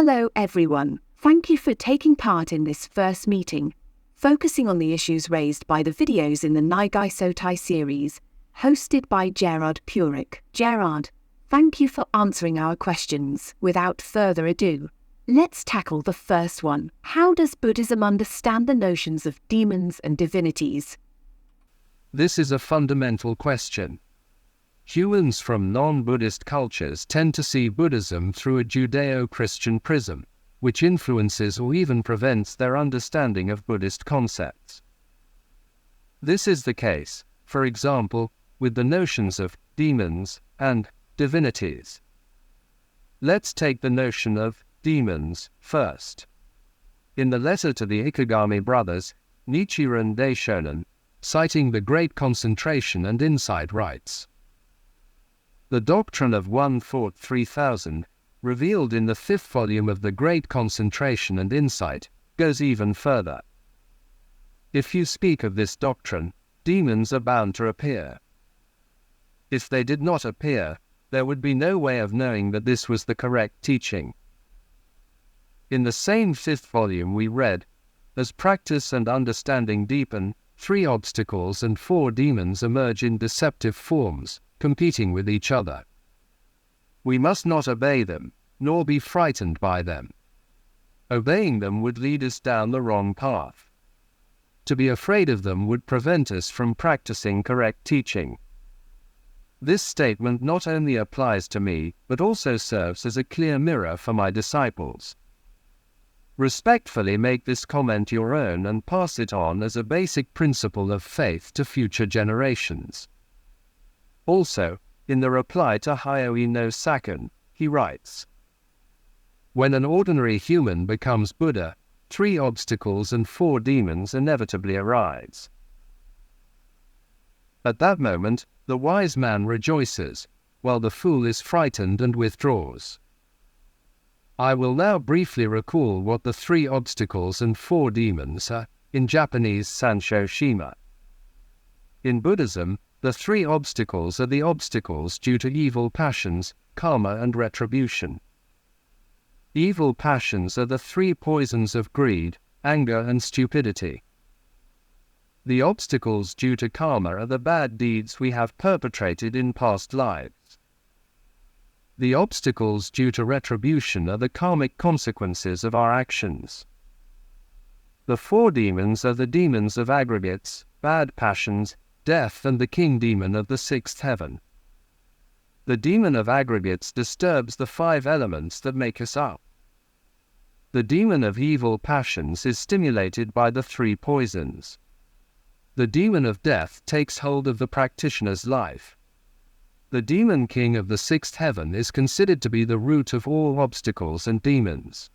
Hello everyone. Thank you for taking part in this first meeting, focusing on the issues raised by the videos in the Naigai Sotai series, hosted by Gerard Purik. Gerard, thank you for answering our questions. Without further ado, let's tackle the first one. How does Buddhism understand the notions of demons and divinities? This is a fundamental question. Humans from non-Buddhist cultures tend to see Buddhism through a Judeo-Christian prism, which influences or even prevents their understanding of Buddhist concepts. This is the case, for example, with the notions of demons and divinities. Let's take the notion of demons first. In the letter to the Ikegami brothers, Nichiren Daishonin, citing the Great Concentration and Insight, writes, "The doctrine of One Thought 3000, revealed in the 5th volume of the Great Concentration and Insight, goes even further. If you speak of this doctrine, demons are bound to appear. If they did not appear, there would be no way of knowing that this was the correct teaching." In the same 5th volume we read, "As practice and understanding deepen, 3 obstacles and 4 demons emerge in deceptive forms, competing with each other. We must not obey them, nor be frightened by them. Obeying them would lead us down the wrong path. To be afraid of them would prevent us from practicing correct teaching." This statement not only applies to me, but also serves as a clear mirror for my disciples. Respectfully make this comment your own and pass it on as a basic principle of faith to future generations. Also, in the reply to Hayoi no Sakun, he writes, "When an ordinary human becomes Buddha, 3 obstacles and 4 demons inevitably arise. At that moment, the wise man rejoices, while the fool is frightened and withdraws." I will now briefly recall what the 3 obstacles and 4 demons are, in Japanese Sansho Shima. In Buddhism, the 3 obstacles are the obstacles due to evil passions, karma and retribution. Evil passions are the 3 poisons of greed, anger and stupidity. The obstacles due to karma are the bad deeds we have perpetrated in past lives. The obstacles due to retribution are the karmic consequences of our actions. The 4 demons are the demons of aggregates, bad passions, death and the king demon of the 6th heaven. The demon of aggregates disturbs the 5 elements that make us up. The demon of evil passions is stimulated by the 3 poisons. The demon of death takes hold of the practitioner's life. The demon king of the 6th heaven is considered to be the root of all obstacles and demons.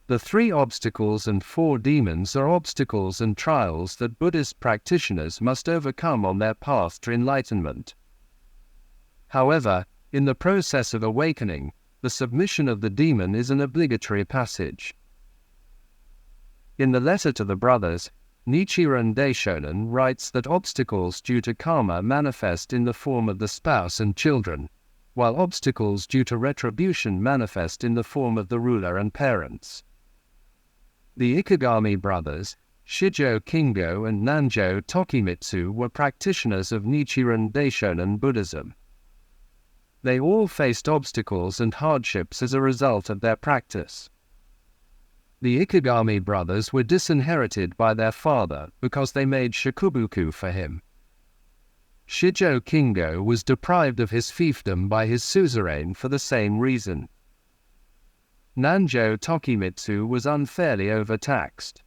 The 3 obstacles and 4 demons are obstacles and trials that Buddhist practitioners must overcome on their path to enlightenment. However, in the process of awakening, the submission of the demon is an obligatory passage. In the letter to the brothers, Nichiren Daishonin writes that obstacles due to karma manifest in the form of the spouse and children, while obstacles due to retribution manifest in the form of the ruler and parents. The Ikegami brothers, Shijo Kingo and Nanjo Tokimitsu, were practitioners of Nichiren Daishonin Buddhism. They all faced obstacles and hardships as a result of their practice. The Ikegami brothers were disinherited by their father because they made shikubuku for him. Shijo Kingo was deprived of his fiefdom by his suzerain for the same reason. Nanjo Tokimitsu was unfairly overtaxed.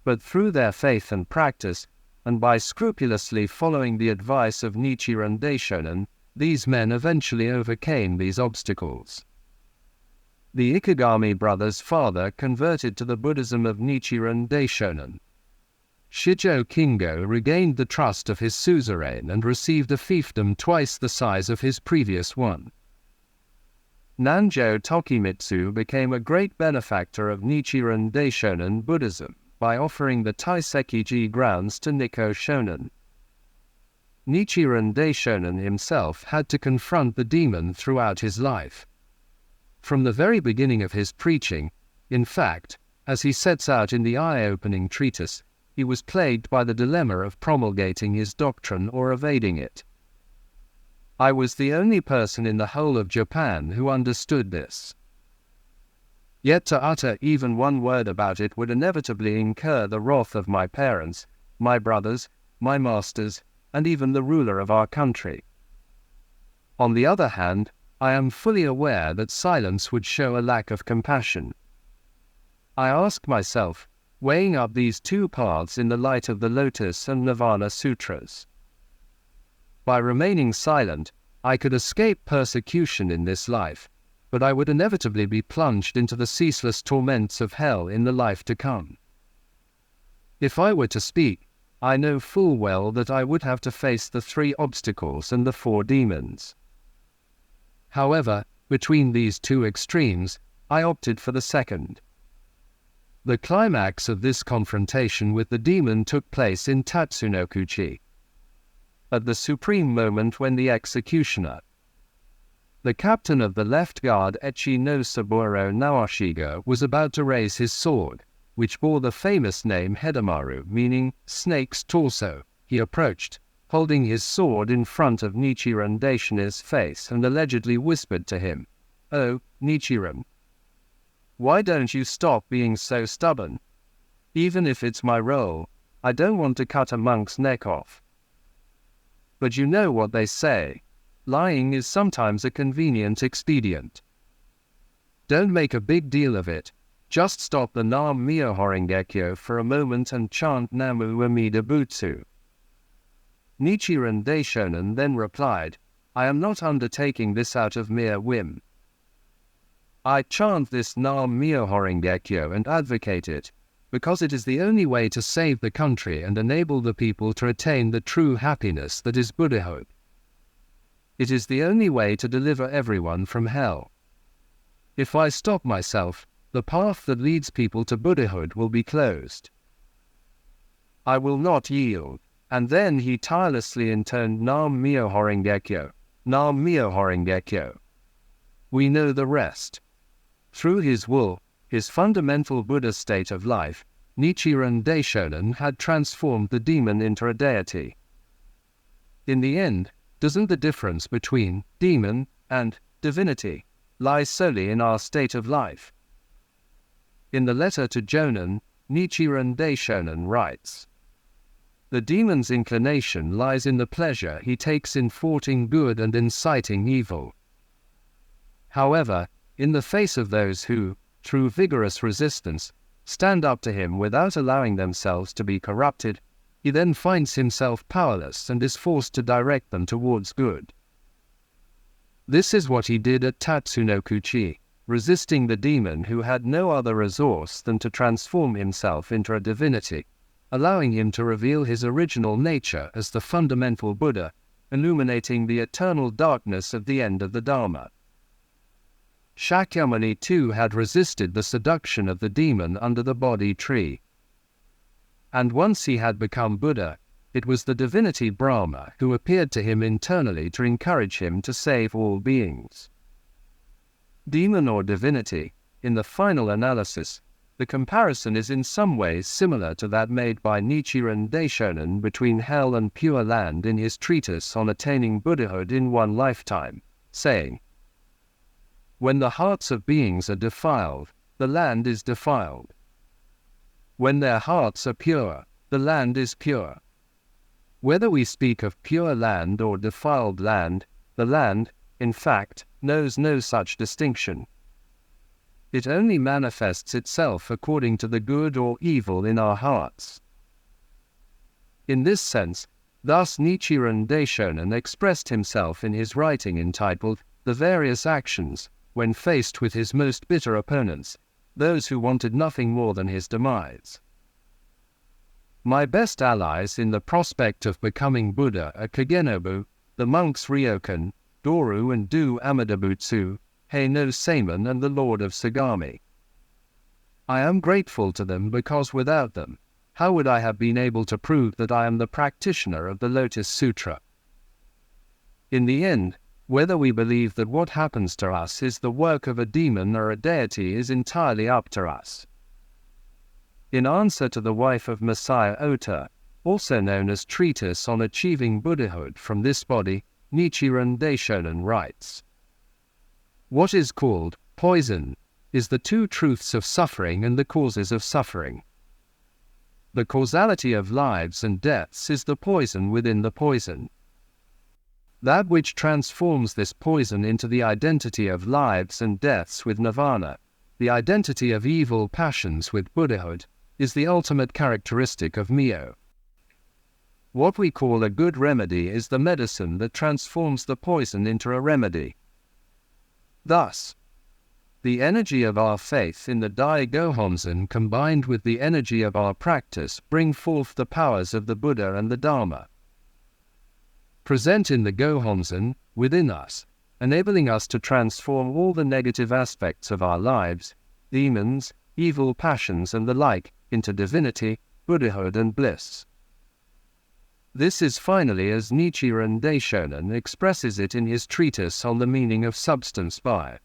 But through their faith and practice, and by scrupulously following the advice of Nichiren Daishonin, these men eventually overcame these obstacles. The Ikegami brothers' father converted to the Buddhism of Nichiren Daishonin. Shijo Kingo regained the trust of his suzerain and received a fiefdom twice the size of his previous one. Nanjo Tokimitsu became a great benefactor of Nichiren Daishonin Buddhism by offering the Taiseki-ji grounds to Nikko Shonin. Nichiren Daishonin himself had to confront the demon throughout his life. From the very beginning of his preaching, in fact, as he sets out in the eye-opening treatise, he was plagued by the dilemma of promulgating his doctrine or evading it. I was the only person in the whole of Japan who understood this. Yet to utter even one word about it would inevitably incur the wrath of my parents, my brothers, my masters, and even the ruler of our country. On the other hand, I am fully aware that silence would show a lack of compassion. I ask myself, weighing up these two paths in the light of the Lotus and Nirvana Sutras. By remaining silent, I could escape persecution in this life, but I would inevitably be plunged into the ceaseless torments of hell in the life to come. If I were to speak, I know full well that I would have to face the 3 obstacles and the 4 demons. However, between these 2 extremes, I opted for the second. The climax of this confrontation with the demon took place in Tatsunokuchi, at the supreme moment when the executioner, the captain of the left guard Echi no Saburo Nawashiga, was about to raise his sword, which bore the famous name Hedamaru, meaning snake's torso. He approached, holding his sword in front of Nichiren Daishonin's face, and allegedly whispered to him, "Oh, Nichiren, why don't you stop being so stubborn? Even if it's my role, I don't want to cut a monk's neck off. But you know what they say, lying is sometimes a convenient expedient. Don't make a big deal of it, just stop the Nam Myo Horengekyo for a moment and chant Namu Amida Butsu." Nichiren Daishonin then replied, "I am not undertaking this out of mere whim. I chant this Nam Myo Horengekyo and advocate it, because it is the only way to save the country and enable the people to attain the true happiness that is Buddhahood. It is the only way to deliver everyone from hell. If I stop myself, the path that leads people to Buddhahood will be closed. I will not yield." And then he tirelessly intoned Nam Myo Horengekyo, Nam Myo Horengekyo. We know the rest. Through his will, his fundamental Buddha state of life, Nichiren Daishonin had transformed the demon into a deity. In the end, doesn't the difference between demon and divinity lie solely in our state of life? In the letter to Jonin, Nichiren Daishonin writes, "The demon's inclination lies in the pleasure he takes in thwarting good and inciting evil. However, in the face of those who, through vigorous resistance, stand up to him without allowing themselves to be corrupted, he then finds himself powerless and is forced to direct them towards good. This is what he did at Tatsunokuchi, resisting the demon who had no other resource than to transform himself into a divinity, allowing him to reveal his original nature as the fundamental Buddha, illuminating the eternal darkness of the end of the Dharma. Shakyamuni too had resisted the seduction of the demon under the Bodhi tree. And once he had become Buddha, it was the divinity Brahma who appeared to him internally to encourage him to save all beings. Demon or divinity, in the final analysis, the comparison is in some ways similar to that made by Nichiren Daishonin between hell and pure land in his treatise on attaining Buddhahood in one lifetime, saying, "When the hearts of beings are defiled, the land is defiled. When their hearts are pure, the land is pure. Whether we speak of pure land or defiled land, the land, in fact, knows no such distinction. It only manifests itself according to the good or evil in our hearts." In this sense, thus Nichiren Daishonin expressed himself in his writing entitled "The Various Actions," when faced with his most bitter opponents, those who wanted nothing more than his demise. My best allies in the prospect of becoming Buddha are Kagenobu, the monks Ryokan, Doru and Do Amadabutsu, Hei no Seiman and the Lord of Sagami. I am grateful to them because without them, how would I have been able to prove that I am the practitioner of the Lotus Sutra? In the end, Whether we believe that what happens to us is the work of a demon or a deity is entirely up to us. In answer to the wife of Messiah Ota, also known as Treatise on Achieving Buddhahood from this body, Nichiren Daishonin writes, "What is called poison is the two truths of suffering and the causes of suffering. The causality of lives and deaths is the poison within the poison. That which transforms this poison into the identity of lives and deaths with nirvana, the identity of evil passions with Buddhahood, is the ultimate characteristic of Myo. What we call a good remedy is the medicine that transforms the poison into a remedy. Thus, the energy of our faith in the Dai Gohonzon combined with the energy of our practice bring forth the powers of the Buddha and the Dharma. Present in the Gohonzon within us, enabling us to transform all the negative aspects of our lives, demons, evil passions and the like, into divinity, Buddhahood and bliss. This is finally as Nichiren Daishonin expresses it in his treatise on the meaning of substance by.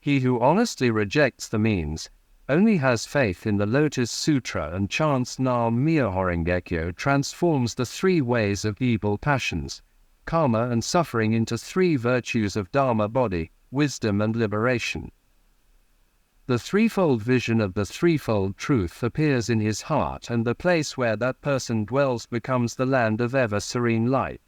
He who honestly rejects the means, only has faith in the Lotus Sutra and chants Nam Myoho Renge transforms the three ways of evil passions, karma and suffering into three virtues of Dharma body, wisdom and liberation. The threefold vision of the threefold truth appears in his heart, and the place where that person dwells becomes the land of ever serene light.